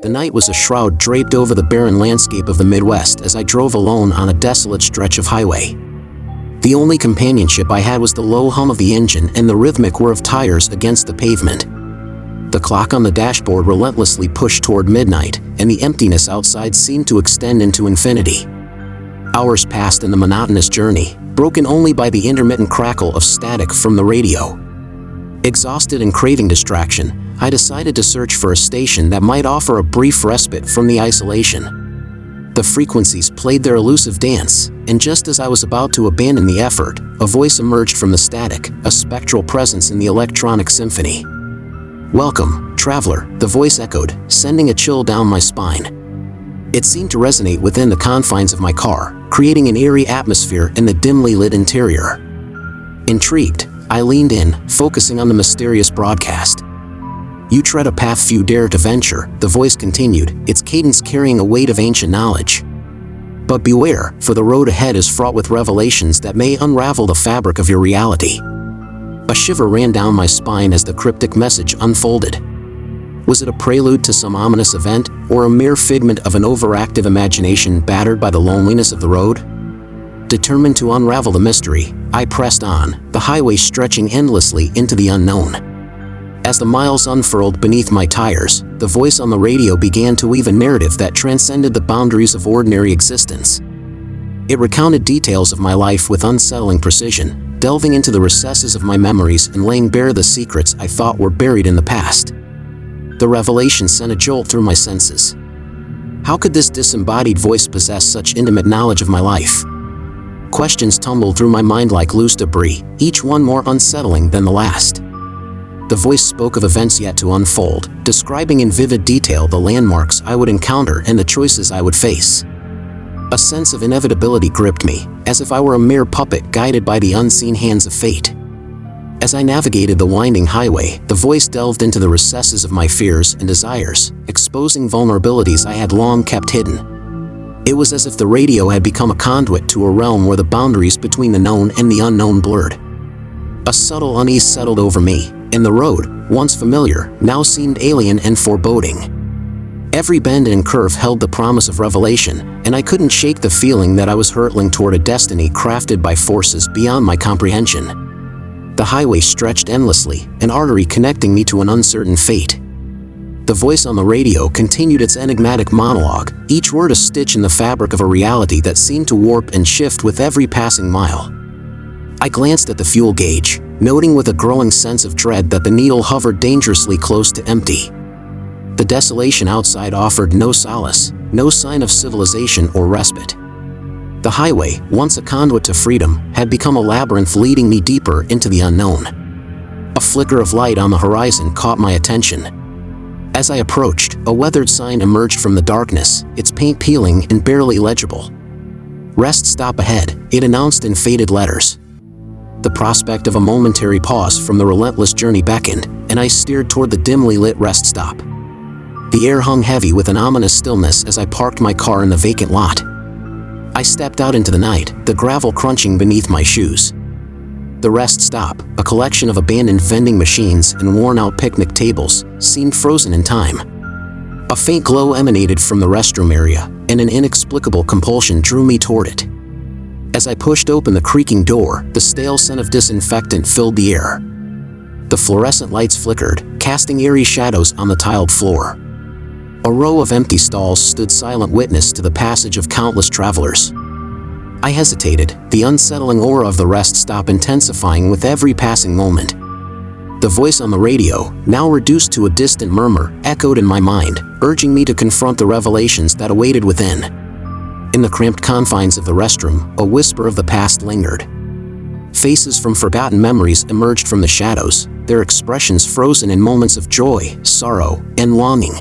The night was a shroud draped over the barren landscape of the Midwest as I drove alone on a desolate stretch of highway. The only companionship I had was the low hum of the engine and the rhythmic whir of tires against the pavement. The clock on the dashboard relentlessly pushed toward midnight, and the emptiness outside seemed to extend into infinity. Hours passed in the monotonous journey, broken only by the intermittent crackle of static from the radio. Exhausted and craving distraction, I decided to search for a station that might offer a brief respite from the isolation. The frequencies played their elusive dance, and just as I was about to abandon the effort, a voice emerged from the static, a spectral presence in the electronic symphony. "Welcome, traveler," the voice echoed, sending a chill down my spine. It seemed to resonate within the confines of my car, creating an eerie atmosphere in the dimly lit interior. Intrigued, I leaned in, focusing on the mysterious broadcast. "You tread a path few dare to venture," the voice continued, its cadence carrying a weight of ancient knowledge. "But beware, for the road ahead is fraught with revelations that may unravel the fabric of your reality." A shiver ran down my spine as the cryptic message unfolded. Was it a prelude to some ominous event, or a mere figment of an overactive imagination battered by the loneliness of the road? Determined to unravel the mystery, I pressed on, the highway stretching endlessly into the unknown. As the miles unfurled beneath my tires, the voice on the radio began to weave a narrative that transcended the boundaries of ordinary existence. It recounted details of my life with unsettling precision, delving into the recesses of my memories and laying bare the secrets I thought were buried in the past. The revelation sent a jolt through my senses. How could this disembodied voice possess such intimate knowledge of my life? Questions tumbled through my mind like loose debris, each one more unsettling than the last. The voice spoke of events yet to unfold, describing in vivid detail the landmarks I would encounter and the choices I would face. A sense of inevitability gripped me, as if I were a mere puppet guided by the unseen hands of fate. As I navigated the winding highway, the voice delved into the recesses of my fears and desires, exposing vulnerabilities I had long kept hidden. It was as if the radio had become a conduit to a realm where the boundaries between the known and the unknown blurred. A subtle unease settled over me, and the road, once familiar, now seemed alien and foreboding. Every bend and curve held the promise of revelation, and I couldn't shake the feeling that I was hurtling toward a destiny crafted by forces beyond my comprehension. The highway stretched endlessly, an artery connecting me to an uncertain fate. The voice on the radio continued its enigmatic monologue, each word a stitch in the fabric of a reality that seemed to warp and shift with every passing mile. I glanced at the fuel gauge, noting with a growing sense of dread that the needle hovered dangerously close to empty. The desolation outside offered no solace, no sign of civilization or respite. The highway, once a conduit to freedom, had become a labyrinth leading me deeper into the unknown. A flicker of light on the horizon caught my attention. As I approached, a weathered sign emerged from the darkness, its paint peeling and barely legible. "Rest stop ahead," it announced in faded letters. The prospect of a momentary pause from the relentless journey beckoned, and I steered toward the dimly lit rest stop. The air hung heavy with an ominous stillness as I parked my car in the vacant lot. I stepped out into the night, the gravel crunching beneath my shoes. The rest stop, a collection of abandoned vending machines and worn-out picnic tables, seemed frozen in time. A faint glow emanated from the restroom area, and an inexplicable compulsion drew me toward it. As I pushed open the creaking door, the stale scent of disinfectant filled the air. The fluorescent lights flickered, casting eerie shadows on the tiled floor. A row of empty stalls stood silent witness to the passage of countless travelers. I hesitated, the unsettling aura of the rest stop intensifying with every passing moment. The voice on the radio, now reduced to a distant murmur, echoed in my mind, urging me to confront the revelations that awaited within. In the cramped confines of the restroom, a whisper of the past lingered. Faces from forgotten memories emerged from the shadows, their expressions frozen in moments of joy, sorrow, and longing.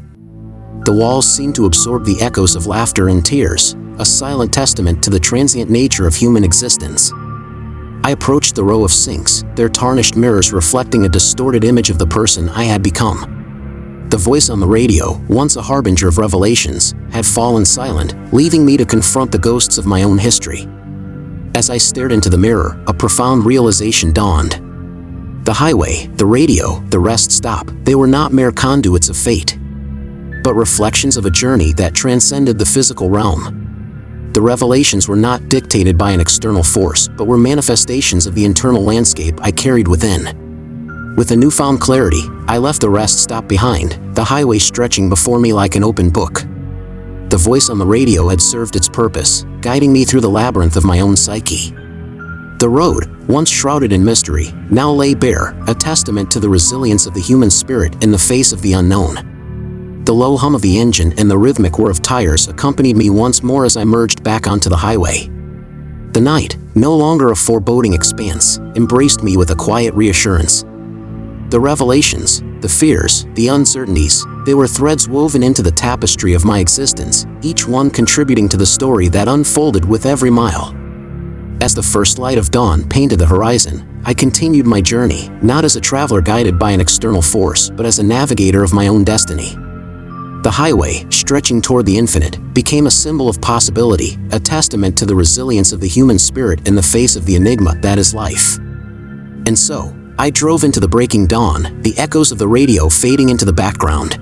The walls seemed to absorb the echoes of laughter and tears, a silent testament to the transient nature of human existence. I approached the row of sinks, their tarnished mirrors reflecting a distorted image of the person I had become. The voice on the radio, once a harbinger of revelations, had fallen silent, leaving me to confront the ghosts of my own history. As I stared into the mirror, a profound realization dawned. The highway, the radio, the rest stop, they were not mere conduits of fate. but reflections of a journey that transcended the physical realm. The revelations were not dictated by an external force, but were manifestations of the internal landscape I carried within. With a newfound clarity, I left the rest stop behind, the highway stretching before me like an open book. The voice on the radio had served its purpose, guiding me through the labyrinth of my own psyche. The road, once shrouded in mystery, now lay bare, a testament to the resilience of the human spirit in the face of the unknown. The low hum of the engine and the rhythmic whir of tires accompanied me once more as I merged back onto the highway. The night, no longer a foreboding expanse, embraced me with a quiet reassurance. The revelations, the fears, the uncertainties, they were threads woven into the tapestry of my existence, each one contributing to the story that unfolded with every mile. As the first light of dawn painted the horizon, I continued my journey, not as a traveler guided by an external force, but as a navigator of my own destiny. The highway, stretching toward the infinite, became a symbol of possibility, a testament to the resilience of the human spirit in the face of the enigma that is life. And so, I drove into the breaking dawn, the echoes of the radio fading into the background.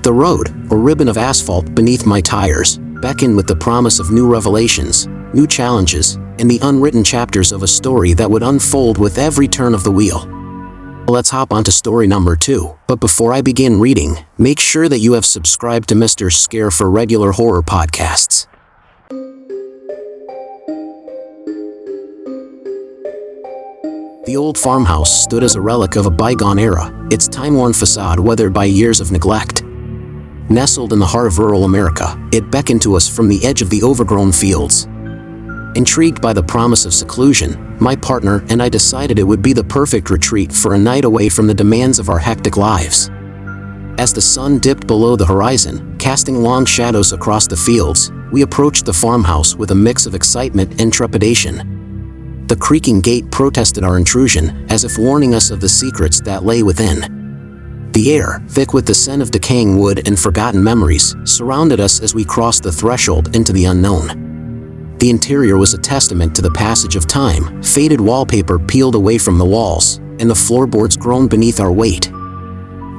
The road, a ribbon of asphalt beneath my tires, beckoned with the promise of new revelations, new challenges, and the unwritten chapters of a story that would unfold with every turn of the wheel. Let's hop onto story number 2, but before I begin reading, make sure that you have subscribed to Mr. Scare for regular horror podcasts. The old farmhouse stood as a relic of a bygone era, its time-worn facade weathered by years of neglect. Nestled in the heart of rural America, it beckoned to us from the edge of the overgrown fields. Intrigued by the promise of seclusion, my partner and I decided it would be the perfect retreat for a night away from the demands of our hectic lives. As the sun dipped below the horizon, casting long shadows across the fields, we approached the farmhouse with a mix of excitement and trepidation. The creaking gate protested our intrusion, as if warning us of the secrets that lay within. The air, thick with the scent of decaying wood and forgotten memories, surrounded us as we crossed the threshold into the unknown. The interior was a testament to the passage of time, faded wallpaper peeled away from the walls, and the floorboards groaned beneath our weight.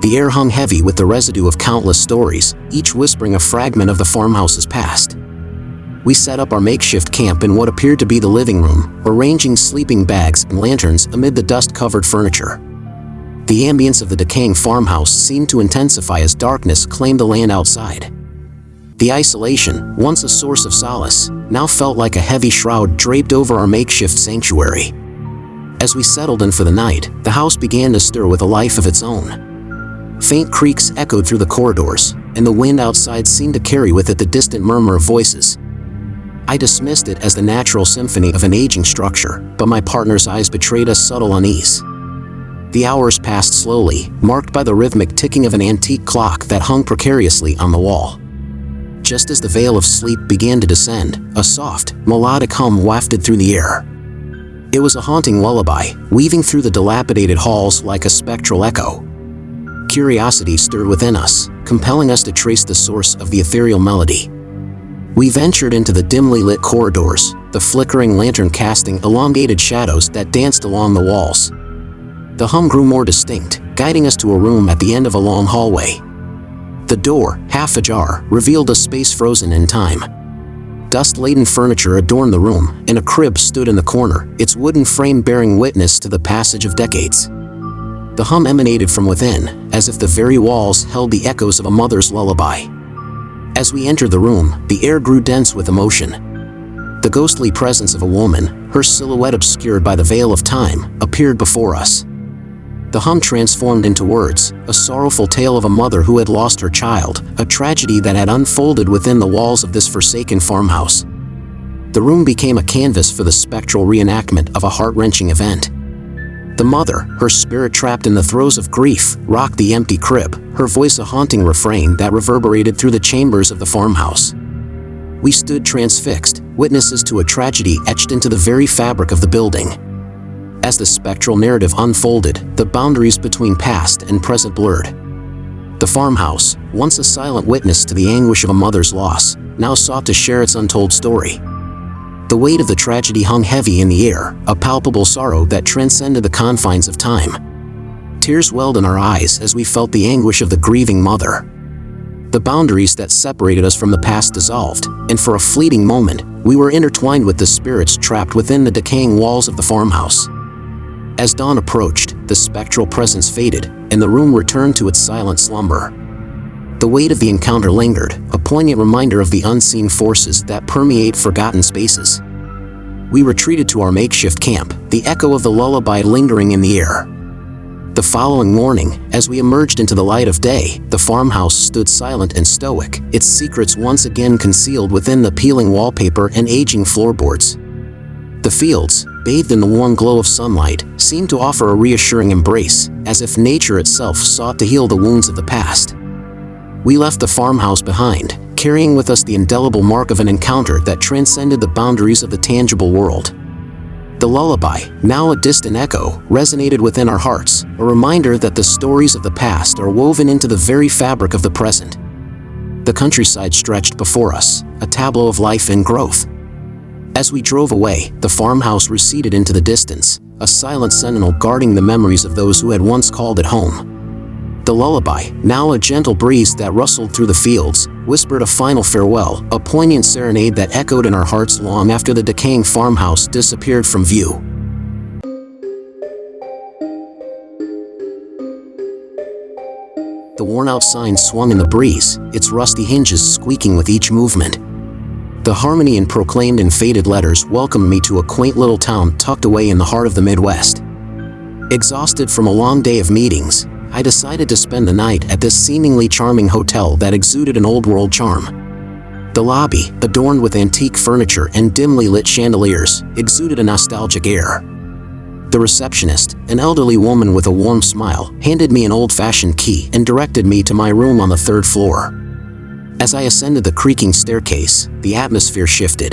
The air hung heavy with the residue of countless stories, each whispering a fragment of the farmhouse's past. We set up our makeshift camp in what appeared to be the living room, arranging sleeping bags and lanterns amid the dust-covered furniture. The ambience of the decaying farmhouse seemed to intensify as darkness claimed the land outside. The isolation, once a source of solace, now felt like a heavy shroud draped over our makeshift sanctuary. As we settled in for the night, the house began to stir with a life of its own. Faint creaks echoed through the corridors, and the wind outside seemed to carry with it the distant murmur of voices. I dismissed it as the natural symphony of an aging structure, but my partner's eyes betrayed a subtle unease. The hours passed slowly, marked by the rhythmic ticking of an antique clock that hung precariously on the wall. Just as the veil of sleep began to descend, a soft, melodic hum wafted through the air. It was a haunting lullaby, weaving through the dilapidated halls like a spectral echo. Curiosity stirred within us, compelling us to trace the source of the ethereal melody. We ventured into the dimly lit corridors, the flickering lantern casting elongated shadows that danced along the walls. The hum grew more distinct, guiding us to a room at the end of a long hallway. The door, half ajar, revealed a space frozen in time. Dust-laden furniture adorned the room, and a crib stood in the corner, its wooden frame bearing witness to the passage of decades. The hum emanated from within, as if the very walls held the echoes of a mother's lullaby. As we entered the room, the air grew dense with emotion. The ghostly presence of a woman, her silhouette obscured by the veil of time, appeared before us. The hum transformed into words, a sorrowful tale of a mother who had lost her child, a tragedy that had unfolded within the walls of this forsaken farmhouse. The room became a canvas for the spectral reenactment of a heart-wrenching event. The mother, her spirit trapped in the throes of grief, rocked the empty crib, her voice a haunting refrain that reverberated through the chambers of the farmhouse. We stood transfixed, witnesses to a tragedy etched into the very fabric of the building. As the spectral narrative unfolded, the boundaries between past and present blurred. The farmhouse, once a silent witness to the anguish of a mother's loss, now sought to share its untold story. The weight of the tragedy hung heavy in the air, a palpable sorrow that transcended the confines of time. Tears welled in our eyes as we felt the anguish of the grieving mother. The boundaries that separated us from the past dissolved, and for a fleeting moment, we were intertwined with the spirits trapped within the decaying walls of the farmhouse. As dawn approached, the spectral presence faded, and the room returned to its silent slumber. The weight of the encounter lingered, a poignant reminder of the unseen forces that permeate forgotten spaces. We retreated to our makeshift camp, the echo of the lullaby lingering in the air. The following morning, as we emerged into the light of day, the farmhouse stood silent and stoic, its secrets once again concealed within the peeling wallpaper and aging floorboards. The fields, bathed in the warm glow of sunlight, seemed to offer a reassuring embrace, as if nature itself sought to heal the wounds of the past. We left the farmhouse behind, carrying with us the indelible mark of an encounter that transcended the boundaries of the tangible world. The lullaby, now a distant echo, resonated within our hearts, a reminder that the stories of the past are woven into the very fabric of the present. The countryside stretched before us, a tableau of life and growth. As we drove away, the farmhouse receded into the distance, a silent sentinel guarding the memories of those who had once called it home. The lullaby, now a gentle breeze that rustled through the fields, whispered a final farewell, a poignant serenade that echoed in our hearts long after the decaying farmhouse disappeared from view. The worn-out sign swung in the breeze, its rusty hinges squeaking with each movement. The harmony and proclaimed in faded letters welcomed me to a quaint little town tucked away in the heart of the Midwest. Exhausted from a long day of meetings, I decided to spend the night at this seemingly charming hotel that exuded an old-world charm. The lobby, adorned with antique furniture and dimly lit chandeliers, exuded a nostalgic air. The receptionist, an elderly woman with a warm smile, handed me an old-fashioned key and directed me to my room on the third floor. As I ascended the creaking staircase, the atmosphere shifted.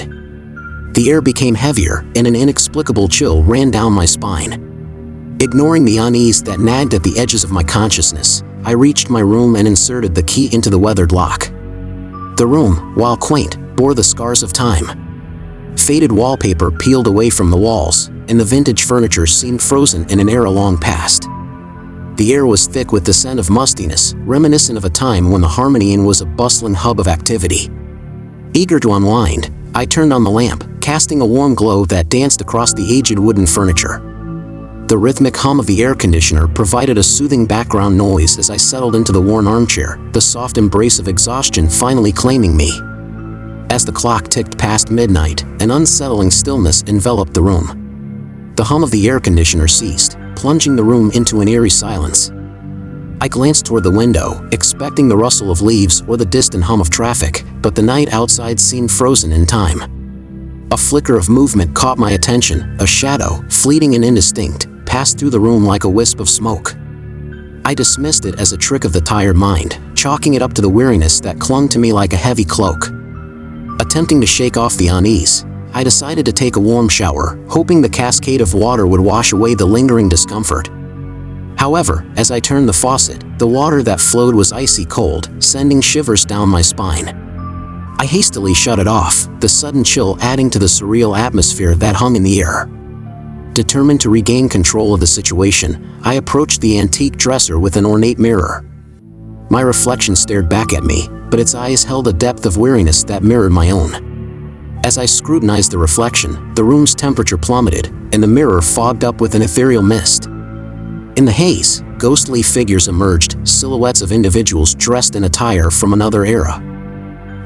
The air became heavier, and an inexplicable chill ran down my spine. Ignoring the unease that nagged at the edges of my consciousness, I reached my room and inserted the key into the weathered lock. The room, while quaint, bore the scars of time. Faded wallpaper peeled away from the walls, and the vintage furniture seemed frozen in an era long past. The air was thick with the scent of mustiness, reminiscent of a time when the Harmony Inn was a bustling hub of activity. Eager to unwind, I turned on the lamp, casting a warm glow that danced across the aged wooden furniture. The rhythmic hum of the air conditioner provided a soothing background noise as I settled into the worn armchair, the soft embrace of exhaustion finally claiming me. As the clock ticked past midnight, an unsettling stillness enveloped the room. The hum of the air conditioner ceased, plunging the room into an eerie silence. I glanced toward the window, expecting the rustle of leaves or the distant hum of traffic, but the night outside seemed frozen in time. A flicker of movement caught my attention, a shadow, fleeting and indistinct, passed through the room like a wisp of smoke. I dismissed it as a trick of the tired mind, chalking it up to the weariness that clung to me like a heavy cloak. Attempting to shake off the unease, I decided to take a warm shower, hoping the cascade of water would wash away the lingering discomfort. However, as I turned the faucet, the water that flowed was icy cold, sending shivers down my spine. I hastily shut it off, the sudden chill adding to the surreal atmosphere that hung in the air. Determined to regain control of the situation, I approached the antique dresser with an ornate mirror. My reflection stared back at me, but its eyes held a depth of weariness that mirrored my own. As I scrutinized the reflection, the room's temperature plummeted, and the mirror fogged up with an ethereal mist. In the haze, ghostly figures emerged, silhouettes of individuals dressed in attire from another era.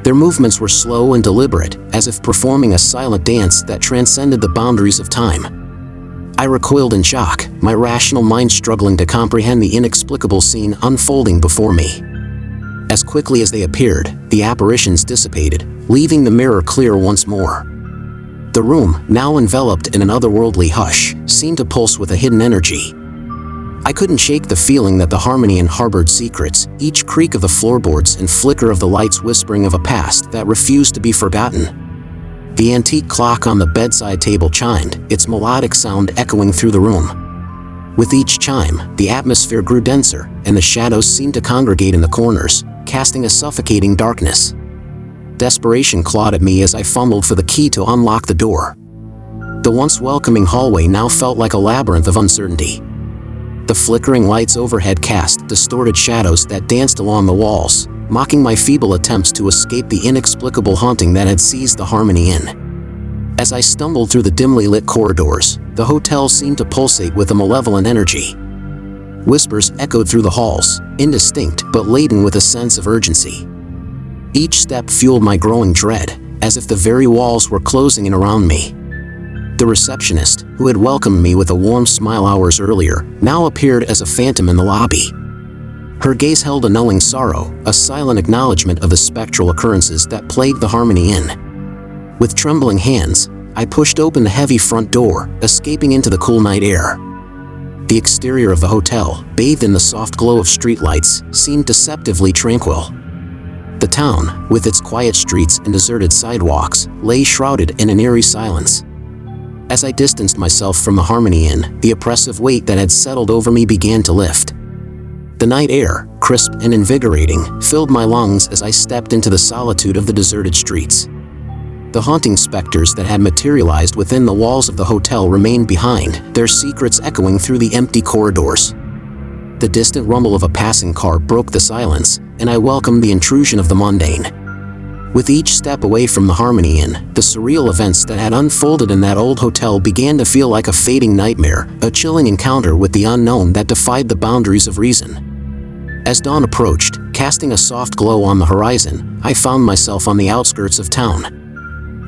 Their movements were slow and deliberate, as if performing a silent dance that transcended the boundaries of time. I recoiled in shock, my rational mind struggling to comprehend the inexplicable scene unfolding before me. As quickly as they appeared, the apparitions dissipated, leaving the mirror clear once more. The room, now enveloped in an otherworldly hush, seemed to pulse with a hidden energy. I couldn't shake the feeling that the Harmony Inn harbored secrets, each creak of the floorboards and flicker of the lights whispering of a past that refused to be forgotten. The antique clock on the bedside table chimed, its melodic sound echoing through the room. With each chime, the atmosphere grew denser, and the shadows seemed to congregate in the corners, casting a suffocating darkness. Desperation clawed at me as I fumbled for the key to unlock the door. The once welcoming hallway now felt like a labyrinth of uncertainty. The flickering lights overhead cast distorted shadows that danced along the walls, mocking my feeble attempts to escape the inexplicable haunting that had seized the Harmony Inn. As I stumbled through the dimly lit corridors, the hotel seemed to pulsate with a malevolent energy. Whispers echoed through the halls, indistinct but laden with a sense of urgency. Each step fueled my growing dread, as if the very walls were closing in around me. The receptionist, who had welcomed me with a warm smile hours earlier, now appeared as a phantom in the lobby. Her gaze held a knowing sorrow, a silent acknowledgement of the spectral occurrences that plagued the Harmony Inn. With trembling hands, I pushed open the heavy front door, escaping into the cool night air. The exterior of the hotel, bathed in the soft glow of streetlights, seemed deceptively tranquil. The town, with its quiet streets and deserted sidewalks, lay shrouded in an eerie silence. As I distanced myself from the Harmony Inn, the oppressive weight that had settled over me began to lift. The night air, crisp and invigorating, filled my lungs as I stepped into the solitude of the deserted streets. The haunting specters that had materialized within the walls of the hotel remained behind, their secrets echoing through the empty corridors. The distant rumble of a passing car broke the silence, and I welcomed the intrusion of the mundane. With each step away from the Harmony Inn, the surreal events that had unfolded in that old hotel began to feel like a fading nightmare, a chilling encounter with the unknown that defied the boundaries of reason. As dawn approached, casting a soft glow on the horizon, I found myself on the outskirts of town.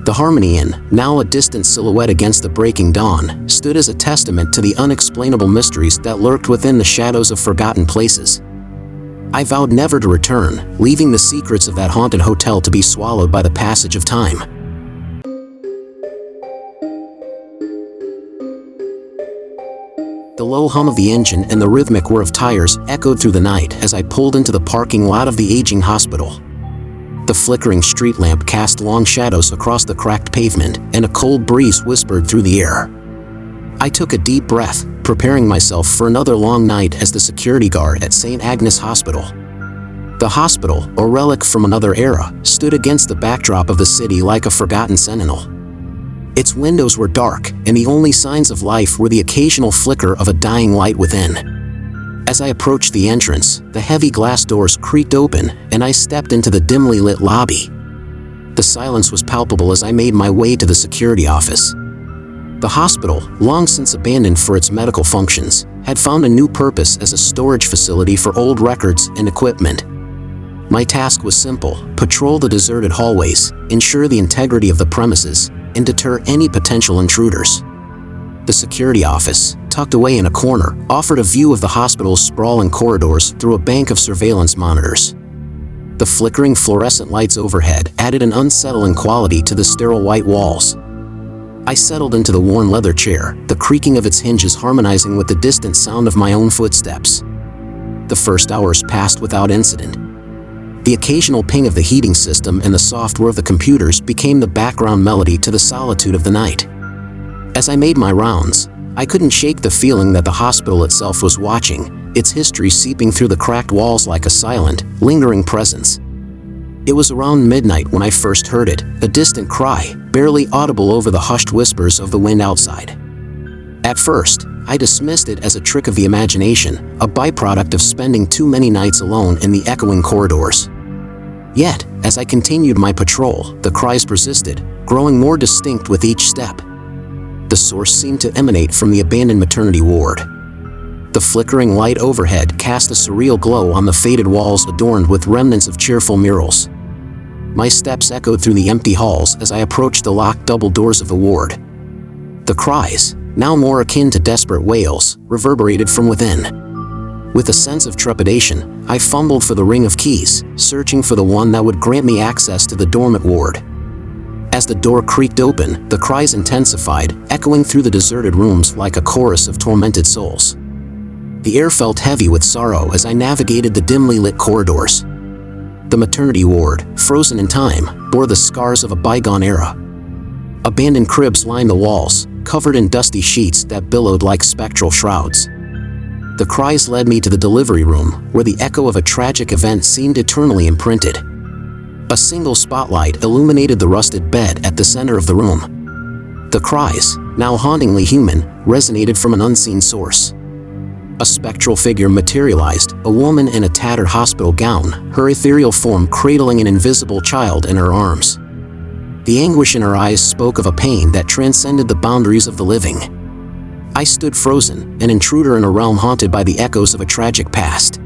The Harmony Inn, now a distant silhouette against the breaking dawn, stood as a testament to the unexplainable mysteries that lurked within the shadows of forgotten places. I vowed never to return, leaving the secrets of that haunted hotel to be swallowed by the passage of time. The low hum of the engine and the rhythmic whir of tires echoed through the night as I pulled into the parking lot of the aging hospital. The flickering street lamp cast long shadows across the cracked pavement, and a cold breeze whispered through the air. I took a deep breath, preparing myself for another long night as the security guard at St. Agnes Hospital. The hospital, a relic from another era, stood against the backdrop of the city like a forgotten sentinel. Its windows were dark, and the only signs of life were the occasional flicker of a dying light within. As I approached the entrance, the heavy glass doors creaked open, and I stepped into the dimly lit lobby. The silence was palpable as I made my way to the security office. The hospital, long since abandoned for its medical functions, had found a new purpose as a storage facility for old records and equipment. My task was simple: patrol the deserted hallways, ensure the integrity of the premises, and deter any potential intruders. The security office, tucked away in a corner, offered a view of the hospital's sprawling corridors through a bank of surveillance monitors. The flickering fluorescent lights overhead added an unsettling quality to the sterile white walls. I settled into the worn leather chair, the creaking of its hinges harmonizing with the distant sound of my own footsteps. The first hours passed without incident. The occasional ping of the heating system and the soft whir of the computers became the background melody to the solitude of the night. As I made my rounds, I couldn't shake the feeling that the hospital itself was watching, its history seeping through the cracked walls like a silent, lingering presence. It was around midnight when I first heard it, a distant cry, barely audible over the hushed whispers of the wind outside. At first, I dismissed it as a trick of the imagination, a byproduct of spending too many nights alone in the echoing corridors. Yet, as I continued my patrol, the cries persisted, growing more distinct with each step. The source seemed to emanate from the abandoned maternity ward. The flickering light overhead cast a surreal glow on the faded walls adorned with remnants of cheerful murals. My steps echoed through the empty halls as I approached the locked double doors of the ward. The cries, now more akin to desperate wails, reverberated from within. With a sense of trepidation, I fumbled for the ring of keys, searching for the one that would grant me access to the dormant ward. As the door creaked open, the cries intensified, echoing through the deserted rooms like a chorus of tormented souls. The air felt heavy with sorrow as I navigated the dimly lit corridors. The maternity ward, frozen in time, bore the scars of a bygone era. Abandoned cribs lined the walls, covered in dusty sheets that billowed like spectral shrouds. The cries led me to the delivery room, where the echo of a tragic event seemed eternally imprinted. A single spotlight illuminated the rusted bed at the center of the room. The cries, now hauntingly human, resonated from an unseen source. A spectral figure materialized, a woman in a tattered hospital gown, her ethereal form cradling an invisible child in her arms. The anguish in her eyes spoke of a pain that transcended the boundaries of the living. I stood frozen, an intruder in a realm haunted by the echoes of a tragic past.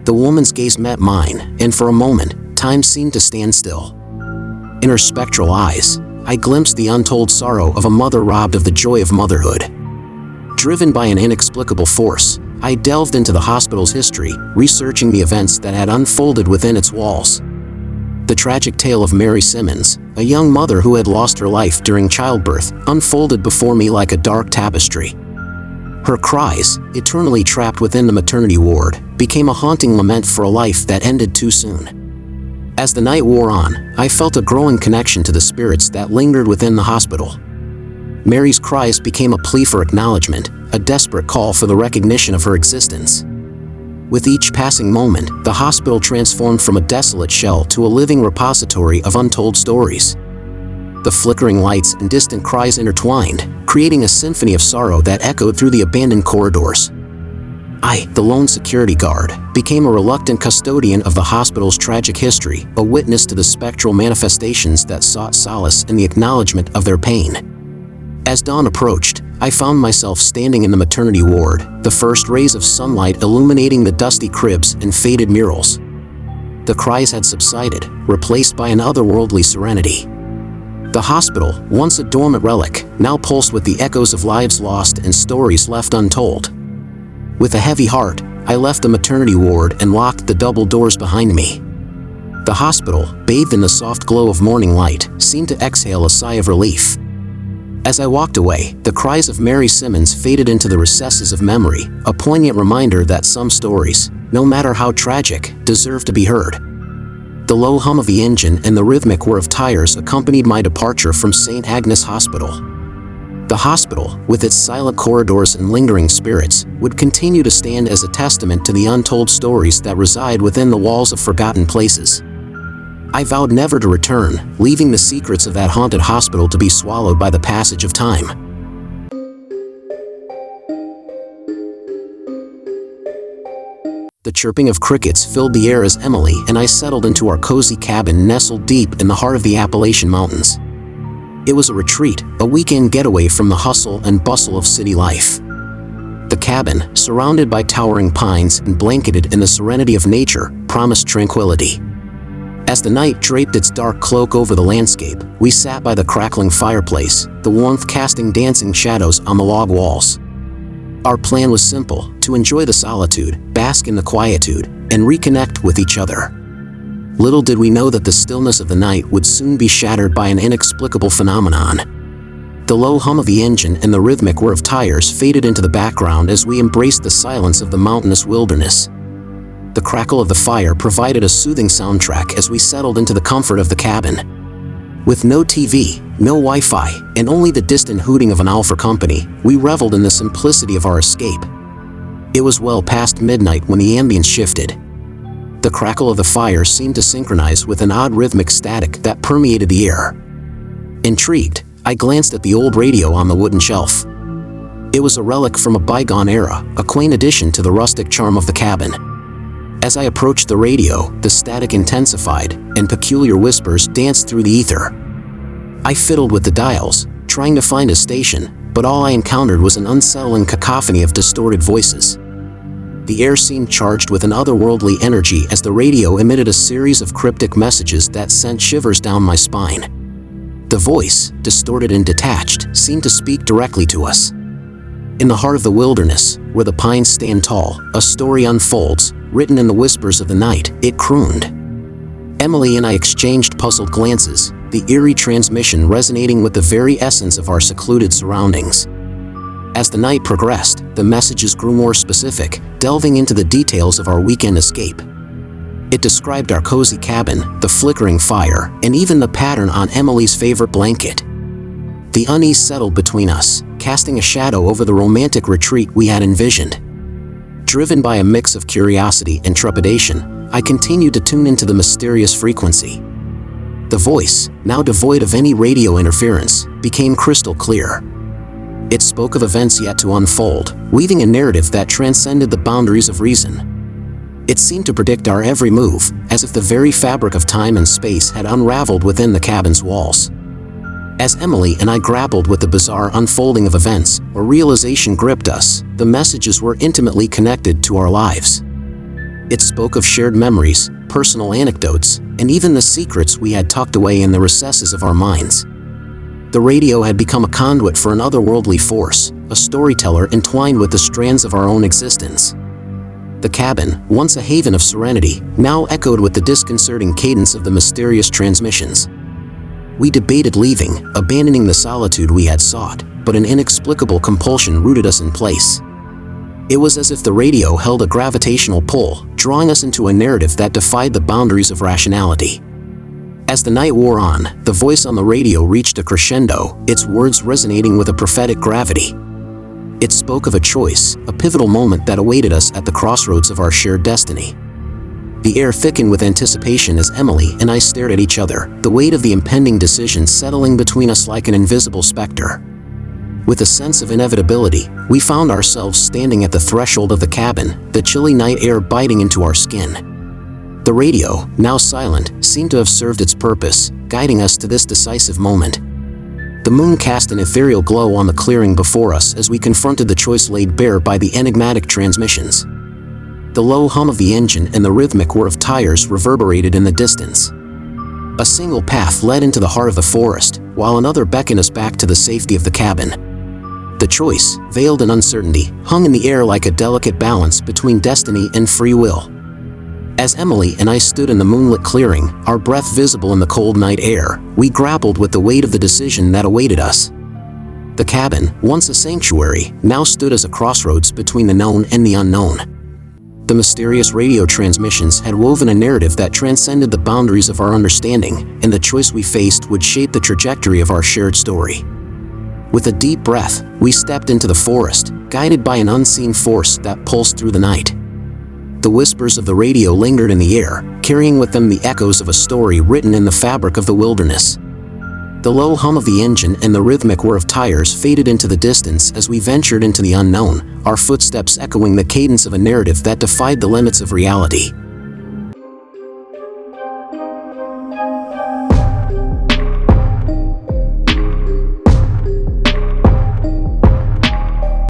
The woman's gaze met mine, and for a moment, time seemed to stand still. In her spectral eyes, I glimpsed the untold sorrow of a mother robbed of the joy of motherhood. Driven by an inexplicable force, I delved into the hospital's history, researching the events that had unfolded within its walls. The tragic tale of Mary Simmons, a young mother who had lost her life during childbirth, unfolded before me like a dark tapestry. Her cries, eternally trapped within the maternity ward, became a haunting lament for a life that ended too soon. As the night wore on, I felt a growing connection to the spirits that lingered within the hospital. Mary's cries became a plea for acknowledgement, a desperate call for the recognition of her existence. With each passing moment, the hospital transformed from a desolate shell to a living repository of untold stories. The flickering lights and distant cries intertwined, creating a symphony of sorrow that echoed through the abandoned corridors. I, the lone security guard, became a reluctant custodian of the hospital's tragic history, a witness to the spectral manifestations that sought solace in the acknowledgement of their pain. As dawn approached, I found myself standing in the maternity ward, the first rays of sunlight illuminating the dusty cribs and faded murals. The cries had subsided, replaced by an otherworldly serenity. The hospital, once a dormant relic, now pulsed with the echoes of lives lost and stories left untold. With a heavy heart, I left the maternity ward and locked the double doors behind me. The hospital, bathed in the soft glow of morning light, seemed to exhale a sigh of relief. As I walked away, the cries of Mary Simmons faded into the recesses of memory, a poignant reminder that some stories, no matter how tragic, deserve to be heard. The low hum of the engine and the rhythmic whir of tires accompanied my departure from St. Agnes Hospital. The hospital, with its silent corridors and lingering spirits, would continue to stand as a testament to the untold stories that reside within the walls of forgotten places. I vowed never to return, leaving the secrets of that haunted hospital to be swallowed by the passage of time. The chirping of crickets filled the air as Emily and I settled into our cozy cabin nestled deep in the heart of the Appalachian Mountains. It was a retreat, a weekend getaway from the hustle and bustle of city life. The cabin, surrounded by towering pines and blanketed in the serenity of nature, promised tranquility. As the night draped its dark cloak over the landscape, we sat by the crackling fireplace, the warmth casting dancing shadows on the log walls. Our plan was simple: to enjoy the solitude, bask in the quietude, and reconnect with each other. Little did we know that the stillness of the night would soon be shattered by an inexplicable phenomenon. The low hum of the engine and the rhythmic whir of tires faded into the background as we embraced the silence of the mountainous wilderness. The crackle of the fire provided a soothing soundtrack as we settled into the comfort of the cabin. With no TV, no Wi-Fi, and only the distant hooting of an owl for company, we reveled in the simplicity of our escape. It was well past midnight when the ambience shifted. The crackle of the fire seemed to synchronize with an odd rhythmic static that permeated the air. Intrigued, I glanced at the old radio on the wooden shelf. It was a relic from a bygone era, a quaint addition to the rustic charm of the cabin. As I approached the radio, the static intensified, and peculiar whispers danced through the ether. I fiddled with the dials, trying to find a station, but all I encountered was an unsettling cacophony of distorted voices. The air seemed charged with an otherworldly energy as the radio emitted a series of cryptic messages that sent shivers down my spine. The voice, distorted and detached, seemed to speak directly to us. In the heart of the wilderness, where the pines stand tall, a story unfolds, written in the whispers of the night, it crooned. Emily and I exchanged puzzled glances, the eerie transmission resonating with the very essence of our secluded surroundings. As the night progressed, the messages grew more specific, delving into the details of our weekend escape. It described our cozy cabin, the flickering fire, and even the pattern on Emily's favorite blanket. The unease settled between us, casting a shadow over the romantic retreat we had envisioned. Driven by a mix of curiosity and trepidation, I continued to tune into the mysterious frequency. The voice, now devoid of any radio interference, became crystal clear. It spoke of events yet to unfold, weaving a narrative that transcended the boundaries of reason. It seemed to predict our every move, as if the very fabric of time and space had unraveled within the cabin's walls. As Emily and I grappled with the bizarre unfolding of events, a realization gripped us: the messages were intimately connected to our lives. It spoke of shared memories, personal anecdotes, and even the secrets we had tucked away in the recesses of our minds. The radio had become a conduit for an otherworldly force, a storyteller entwined with the strands of our own existence. The cabin, once a haven of serenity, now echoed with the disconcerting cadence of the mysterious transmissions. We debated leaving, abandoning the solitude we had sought, but an inexplicable compulsion rooted us in place. It was as if the radio held a gravitational pull, drawing us into a narrative that defied the boundaries of rationality. As the night wore on, the voice on the radio reached a crescendo, its words resonating with a prophetic gravity. It spoke of a choice, a pivotal moment that awaited us at the crossroads of our shared destiny. The air thickened with anticipation as Emily and I stared at each other, the weight of the impending decision settling between us like an invisible specter. With a sense of inevitability, we found ourselves standing at the threshold of the cabin, the chilly night air biting into our skin. The radio, now silent, seemed to have served its purpose, guiding us to this decisive moment. The moon cast an ethereal glow on the clearing before us as we confronted the choice laid bare by the enigmatic transmissions. The low hum of the engine and the rhythmic whir of tires reverberated in the distance. A single path led into the heart of the forest, while another beckoned us back to the safety of the cabin. The choice, veiled in uncertainty, hung in the air like a delicate balance between destiny and free will. As Emily and I stood in the moonlit clearing, our breath visible in the cold night air, we grappled with the weight of the decision that awaited us. The cabin, once a sanctuary, now stood as a crossroads between the known and the unknown. The mysterious radio transmissions had woven a narrative that transcended the boundaries of our understanding, and the choice we faced would shape the trajectory of our shared story. With a deep breath, we stepped into the forest, guided by an unseen force that pulsed through the night. The whispers of the radio lingered in the air, carrying with them the echoes of a story written in the fabric of the wilderness. The low hum of the engine and the rhythmic whir of tires faded into the distance as we ventured into the unknown, our footsteps echoing the cadence of a narrative that defied the limits of reality.